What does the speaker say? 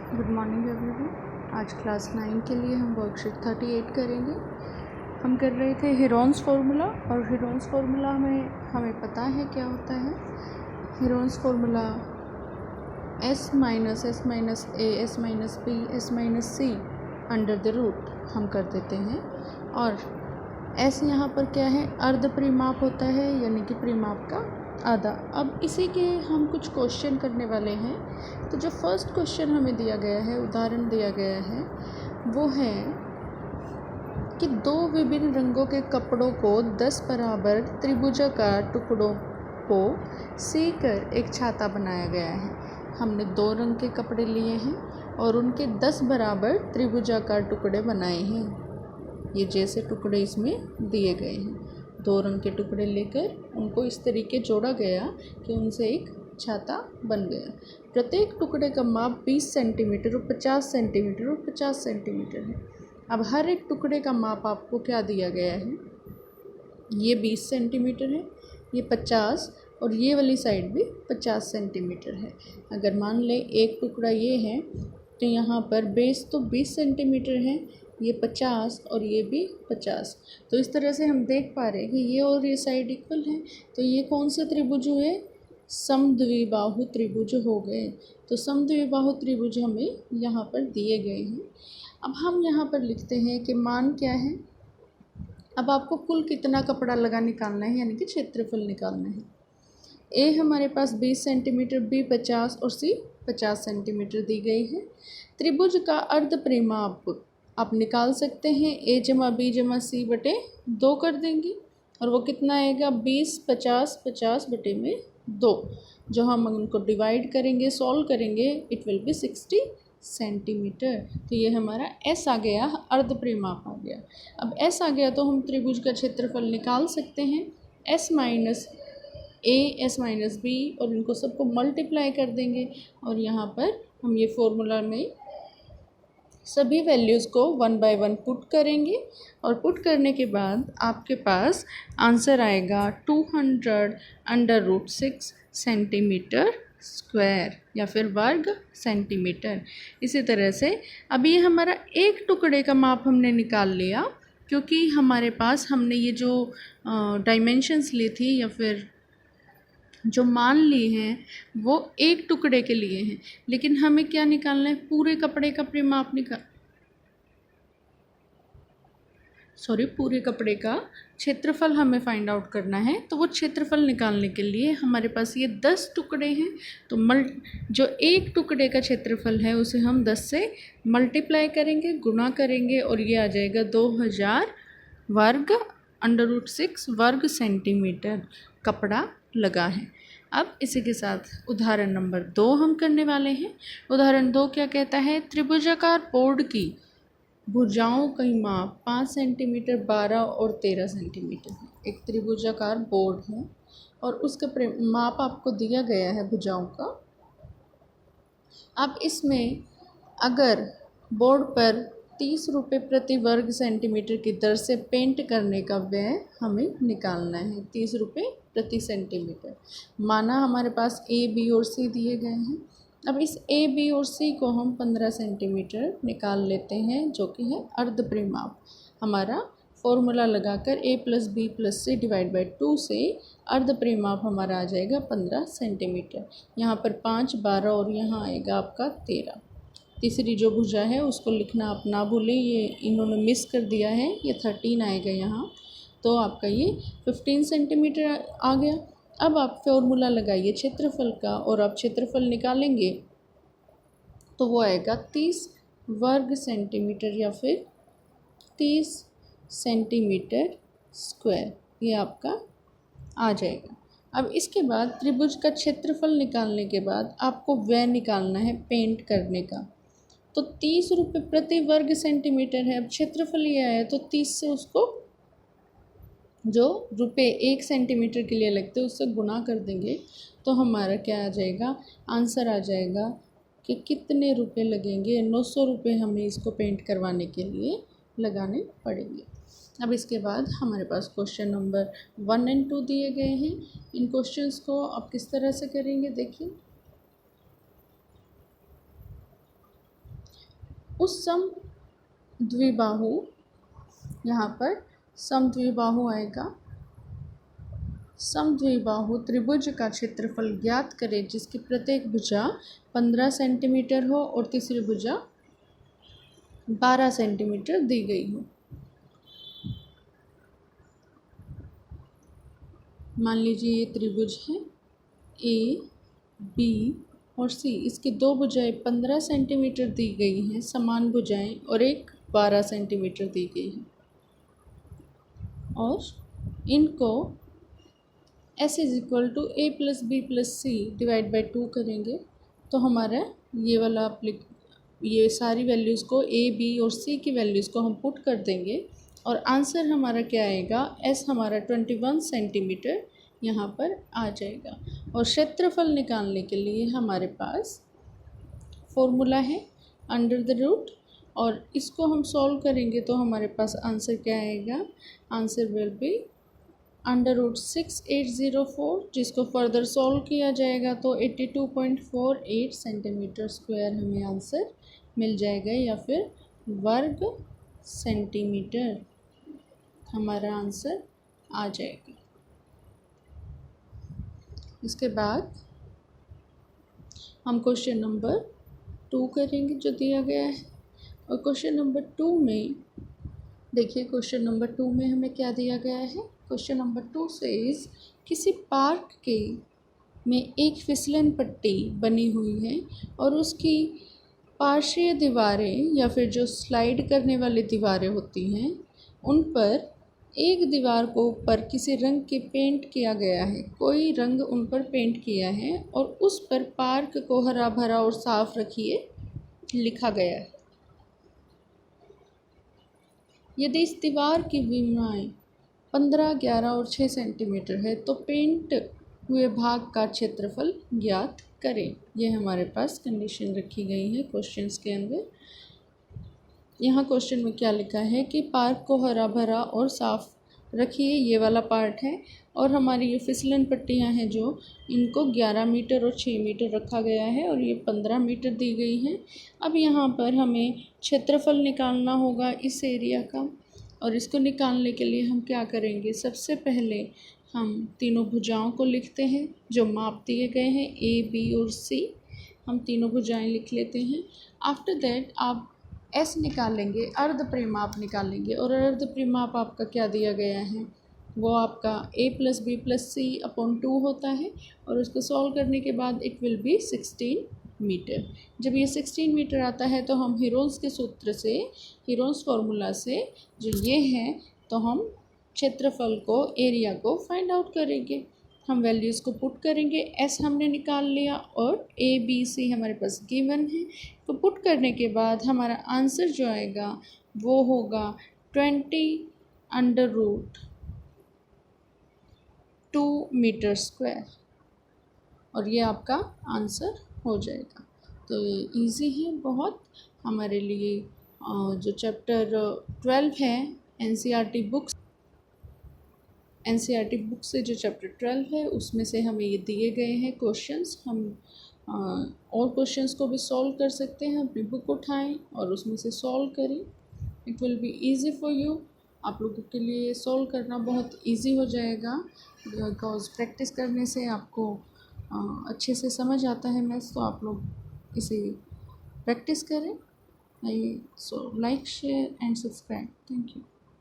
Good morning everyone. आज class 9 के लिए हम वर्कशीट 38 करेंगे। हम कर रहे थे हेरोन्स फार्मूला, और हेरोन्स फार्मूला हमें पता है क्या होता है। Heron's formula s minus a s minus b s minus c under the root हम कर देते हैं, और s यहाँ पर क्या है, अर्ध परिमाप होता है, यानी कि परिमाप का आधा। अब इसी के हम कुछ क्वेश्चन करने वाले हैं। तो जो फर्स्ट क्वेश्चन हमें दिया गया है, उदाहरण दिया गया है, वो है कि दो विभिन्न रंगों के कपड़ों को 10 बराबर त्रिभुजाकार टुकड़ों को सी कर एक छाता बनाया गया है। हमने दो रंग के कपड़े लिए हैं और उनके 10 बराबर त्रिभुजाकार टुकड़े बनाए हैं। ये जैसे टुकड़े इसमें दिए गए हैं, दो रंग के टुकड़े लेकर उनको इस तरीके जोड़ा गया कि उनसे एक छाता बन गया। प्रत्येक टुकड़े का माप 20 सेंटीमीटर और 50 सेंटीमीटर और 50 सेंटीमीटर है। अब हर एक टुकड़े का माप आपको क्या दिया गया है, ये 20 सेंटीमीटर है, ये 50 और ये वाली साइड भी 50 सेंटीमीटर है। अगर मान लें एक टुकड़ा ये है, तो यहाँ पर बेस तो 20 सेंटीमीटर है, ये 50 और ये भी 50। तो इस तरह से हम देख पा रहे हैं कि ये और ये साइड इक्वल है। तो ये कौन से त्रिभुज हुए, समद्विबाहु त्रिभुज हो गए। तो समद्विबाहु त्रिभुज हमें यहाँ पर दिए गए हैं। अब हम यहाँ पर लिखते हैं कि मान क्या है। अब आपको कुल कितना कपड़ा लगा निकालना है, यानी कि क्षेत्रफल निकालना है। ए हमारे पास 20 सेंटीमीटर, बी 50 और सी 50 सेंटीमीटर दी गई है। त्रिभुज का अर्ध परिमाप आप निकाल सकते हैं, a जमा बी जमा सी बटे 2 कर देंगे, और वो कितना आएगा, 20 50 50 बटे में 2। जो हम उनको डिवाइड करेंगे, सॉल्व करेंगे, इट विल बी 60 सेंटीमीटर। तो ये हमारा s आ गया, अर्ध परिमाप आ गया। अब s आ गया तो हम त्रिभुज का क्षेत्रफल निकाल सकते हैं, s minus a s minus b, और इनको सबको मल्टीप्लाई कर देंगे, और यहाँ पर हम ये फॉर्मूला में सभी वैल्यूज़ को 1 बाय 1 पुट करेंगे, और पुट करने के बाद आपके पास आंसर आएगा 200√6 सेंटीमीटर स्क्वायर, या फिर वर्ग सेंटीमीटर। इसी तरह से अब ये हमारा एक टुकड़े का माप हमने निकाल लिया, क्योंकि हमारे पास हमने ये जो डायमेंशंस ली थी या फिर जो मान ली हैं वो एक टुकड़े के लिए हैं, लेकिन हमें क्या निकालना है, पूरे कपड़े का परिमाप पूरे कपड़े का क्षेत्रफल हमें फाइंड आउट करना है। तो वो क्षेत्रफल निकालने के लिए हमारे पास ये 10 टुकड़े हैं, तो जो एक टुकड़े का क्षेत्रफल है उसे हम 10 से मल्टीप्लाई करेंगे, गुणा करेंगे, और ये आ जाएगा 2000 वर्ग √6 वर्ग सेंटीमीटर कपड़ा लगा है। अब इसी के साथ उदाहरण नंबर 2 हम करने वाले हैं। उदाहरण 2 क्या कहता है, त्रिभुजाकार बोर्ड की भुजाओं का माप 5 सेंटीमीटर 12 और 13 सेंटीमीटर है। एक त्रिभुजाकार बोर्ड है और उसका माप आपको दिया गया है भुजाओं का। अब इसमें अगर बोर्ड पर 30 रुपये प्रति वर्ग सेंटीमीटर की दर से पेंट करने का व्यय हमें निकालना है, 30 रुपये प्रति सेंटीमीटर। माना हमारे पास ए बी और सी दिए गए हैं। अब इस ए बी और सी को हम 15 सेंटीमीटर निकाल लेते हैं, जो कि है अर्ध परिमाप। हमारा फॉर्मूला लगाकर a + b + c divide by 2 से अर्ध परिमाप हमारा आ जाएगा 15 सेंटीमीटर। यहाँ पर 5 12 और यहाँ आएगा आपका 13। तीसरी जो भुजा है उसको लिखना आप ना भूलें, ये इन्होंने मिस कर दिया है, ये 13 आएगा यहाँ। तो आपका ये 15 सेंटीमीटर आ गया। अब आप फॉर्मूला लगाइए क्षेत्रफल का, और आप क्षेत्रफल निकालेंगे तो वो आएगा 30 वर्ग सेंटीमीटर या फिर 30 सेंटीमीटर स्क्वायर, ये आपका आ जाएगा। अब इसके बाद त्रिभुज का क्षेत्रफल निकालने के बाद आपको व्यय निकालना है पेंट करने का। तो 30 रुपये प्रति वर्ग सेंटीमीटर है। अब क्षेत्रफल ये आया तो 30 से उसको जो रुपये 1 सेंटीमीटर के लिए लगते हैं उससे गुणा कर देंगे, तो हमारा क्या आ जाएगा, आंसर आ जाएगा कि कितने रुपए लगेंगे। 900 रुपये हमें इसको पेंट करवाने के लिए लगाने पड़ेंगे। अब इसके बाद हमारे पास क्वेश्चन नंबर 1 और 2 दिए गए हैं। इन क्वेश्चंस को आप किस तरह से करेंगे देखिए। उस समद्विबाहु, यहाँ पर समद्विबाहु आएगा, समद्विबाहु त्रिभुज का क्षेत्रफल ज्ञात करें जिसकी प्रत्येक भुजा 15 सेंटीमीटर हो और तीसरी भुजा 12 सेंटीमीटर दी गई हो। मान लीजिए ये त्रिभुज है ए, बी और सी, इसकी दो भुजाएं 15 सेंटीमीटर दी गई हैं, समान भुजाएं, और एक 12 सेंटीमीटर दी गई है, और इनको S is equal to a plus b plus c divide by 2 करेंगे तो हमारा ये वाला ये सारी वैल्यूज़ को ए, बी और सी की वैल्यूज़ को हम पुट कर देंगे और आंसर हमारा क्या आएगा, S हमारा 21 सेंटीमीटर यहाँ पर आ जाएगा। और क्षेत्रफल निकालने के लिए हमारे पास फॉर्मूला है अंडर द रूट, और इसको हम सॉल्व करेंगे तो हमारे पास आंसर क्या आएगा, answer will be under root 6804, जिसको फर्दर सॉल्व किया जाएगा तो 82.48 सेंटीमीटर स्क्वायर हमें आंसर मिल जाएगा, या फिर वर्ग सेंटीमीटर हमारा आंसर आ जाएगा। इसके बाद हम क्वेश्चन नंबर 2 करेंगे जो दिया गया है, और क्वेश्चन नंबर 2 में देखिए, क्वेश्चन नंबर 2 में हमें क्या दिया गया है। क्वेश्चन नंबर 2 सेज किसी पार्क के में एक फिसलन पट्टी बनी हुई है और उसकी पार्श्वीय दीवारें या फिर जो स्लाइड करने वाली दीवारें होती हैं उन पर एक दीवार को ऊपर किसी रंग के पेंट किया गया है, कोई रंग उन पर पेंट किया है और उस पर पार्क को हरा भरा और साफ रखिए लिखा गया है। यदि इस दीवार की विमाएँ 15, 11 और 6 सेंटीमीटर है तो पेंट हुए भाग का क्षेत्रफल ज्ञात करें। यह हमारे पास कंडीशन रखी गई है क्वेश्चंस के अंदर। यहाँ क्वेश्चन में क्या लिखा है कि पार्क को हरा भरा और साफ रखिए, ये वाला पार्ट है, और हमारी ये फिसलन पट्टियाँ हैं जो इनको 11 मीटर और 6 मीटर रखा गया है और ये 15 मीटर दी गई हैं। अब यहाँ पर हमें क्षेत्रफल निकालना होगा इस एरिया का, और इसको निकालने के लिए हम क्या करेंगे, सबसे पहले हम तीनों भुजाओं को लिखते हैं जो माप दिए गए हैं ए, बी और सी। हम तीनों भुजाएं लिख लेते हैं। आफ्टर दैट आप S निकालेंगे, अर्ध परिमाप निकालेंगे, और अर्ध परिमाप आपका क्या दिया गया है, वो आपका a plus b plus c upon 2 होता है, और उसको सॉल्व करने के बाद इट विल बी 16 मीटर। जब ये 16 मीटर आता है तो हम हीरोन्स के सूत्र से, हीरोन्स फार्मूला से जो ये है, तो हम क्षेत्रफल को, एरिया को फाइंड आउट करेंगे। हम वैल्यूज़ को पुट करेंगे, S हमने निकाल लिया और A, B, C हमारे पास गिवन है, तो पुट करने के बाद हमारा आंसर जो आएगा वो होगा 20 अंडर रूट 2 मीटर स्क्वायर, और ये आपका आंसर हो जाएगा। तो ये ईजी है बहुत हमारे लिए। जो चैप्टर 12 है NCERT बुक से जो चैप्टर 12 है उसमें से हमें ये दिए गए हैं क्वेश्चंस। हम और क्वेश्चंस को भी सॉल्व कर सकते हैं, अपनी बुक उठाएं और उसमें से सॉल्व करें। It will be easy for you. आप लोगों के लिए सॉल्व करना बहुत इजी हो जाएगा, बिकॉज प्रैक्टिस करने से आपको अच्छे से समझ आता है मैथ्स। तो आप लोग इसे प्रैक्टिस करें। So like, share and subscribe. Thank you.